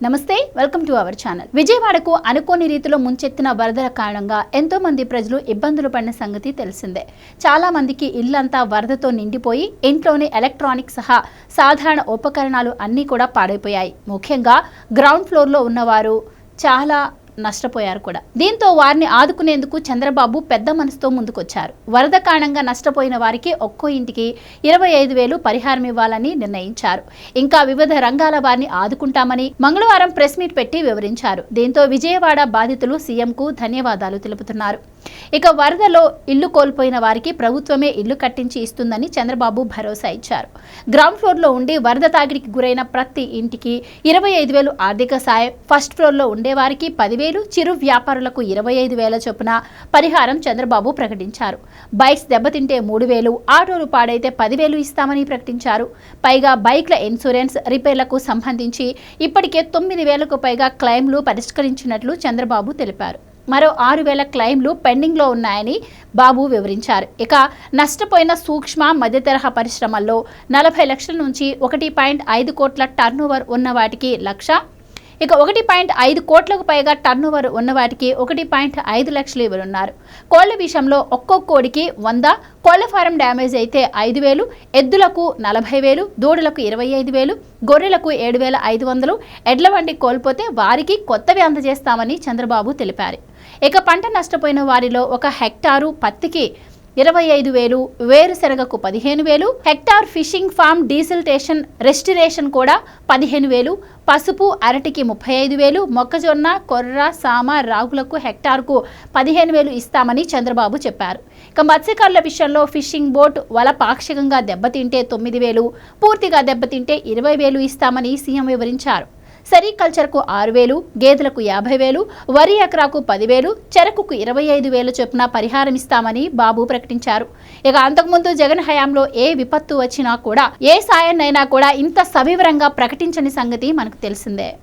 నమస్తే, welcome to our channel. విజయవాడకు అనుకోని రీతిలో ముంచెత్తిన వరదల కారణంగా ఎంతో మంది ప్రజలు ఇబ్బందులు పడిన సంగతి తెలిసిందే. చాలా మందికి ఇల్లంతా వరదతో నిండిపోయి ఇంట్లోని ఎలక్ట్రానిక్ సహా సాధారణ ఉపకరణాలు అన్నీ కూడా పాడైపోయాయి. ముఖ్యంగా గ్రౌండ్ ఫ్లోర్లో ఉన్నవారు చాలా నష్టపోయారు కూడా. దీంతో వారిని ఆదుకునేందుకు చంద్రబాబు పెద్ద మనసుతో ముందుకొచ్చారు. వరద కారణంగా నష్టపోయిన వారికి ఒక్కో ఇంటికి 25,000 పరిహారం ఇవ్వాలని నిర్ణయించారు. ఇంకా వివిధ రంగాల వారిని ఆదుకుంటామని మంగళవారం ప్రెస్ మీట్ పెట్టి వివరించారు. దీంతో విజయవాడ బాధితులు సీఎంకు ధన్యవాదాలు తెలుపుతున్నారు. ఇక వరదలో ఇల్లు కోల్పోయిన వారికి ప్రభుత్వమే ఇల్లు కట్టించి ఇస్తుందని చంద్రబాబు భరోసా ఇచ్చారు. గ్రౌండ్ ఫ్లోర్లో ఉండి వరద తాకిడికి గురైన ప్రతి ఇంటికి 25,000 ఆర్థిక సాయం, ఫస్ట్ ఫ్లోర్లో ఉండేవారికి 10,000, చిరు వ్యాపారులకు 25,000 చొప్పున పరిహారం చంద్రబాబు ప్రకటించారు. బైక్స్ దెబ్బతింటే 3,000, ఆటోలు పాడైతే 10,000 ఇస్తామని ప్రకటించారు. పైగా బైక్ల ఇన్సూరెన్స్, రిపేర్లకు సంబంధించి ఇప్పటికే 9,000కు పైగా క్లెయిమ్లు పరిష్కరించినట్లు చంద్రబాబు తెలిపారు. మరో 6,000 క్లెయిమ్లు పెండింగ్లో ఉన్నాయని బాబు వివరించారు. ఇక నష్టపోయిన సూక్ష్మ మధ్యతరహా పరిశ్రమల్లో 40 లక్షల నుంచి 1.5 కోట్ల టర్నోవర్ ఉన్న వాటికి 1,00,000, ఇక 1.5 కోట్లకు పైగా టర్నోవర్ ఉన్న వాటికి 1.5 లక్షలు ఇవ్వనున్నారు. కోళ్ల విషయంలో ఒక్కో కోడికి 100, కోళ్ల ఫారం డ్యామేజ్ అయితే 5,000, ఎద్దులకు 40,000, దూడలకు 25,000, గొర్రెలకు 7,500, ఎడ్ల వంటి కోల్పోతే వారికి కొత్తవి అందజేస్తామని చంద్రబాబు తెలిపారు. ఇక పంట నష్టపోయిన వారిలో 1 హెక్టారు పత్తికి 25,000, వేరుశెనగకు 15,000, హెక్టార్ ఫిషింగ్ ఫామ్ డీసిల్టేషన్ రెస్టిరేషన్ కూడా 15,000, పసుపు అరటికి 35,000, మొక్కజొన్న, కొర్ర, సామ, రాగులకు హెక్టార్కు 15,000 ఇస్తామని చంద్రబాబు చెప్పారు. ఇక మత్స్యకారుల విషయంలో ఫిషింగ్ బోట్ వల పాక్షికంగా దెబ్బతింటే 9,000, పూర్తిగా దెబ్బతింటే 20,000 ఇస్తామని సీఎం వివరించారు. సెరికల్చర్కు 6,000, గేదెలకు 50,000, వరి ఎకరాకు 10,000, చెరకుకు 25,000 చొప్పున పరిహారం ఇస్తామని బాబు ప్రకటించారు. ఇక అంతకుముందు జగన్ హయాంలో ఏ విపత్తు వచ్చినా కూడా, ఏ సాయాన్నైనా కూడా ఇంత సవివరంగా ప్రకటించని సంగతి మనకు తెలిసిందే.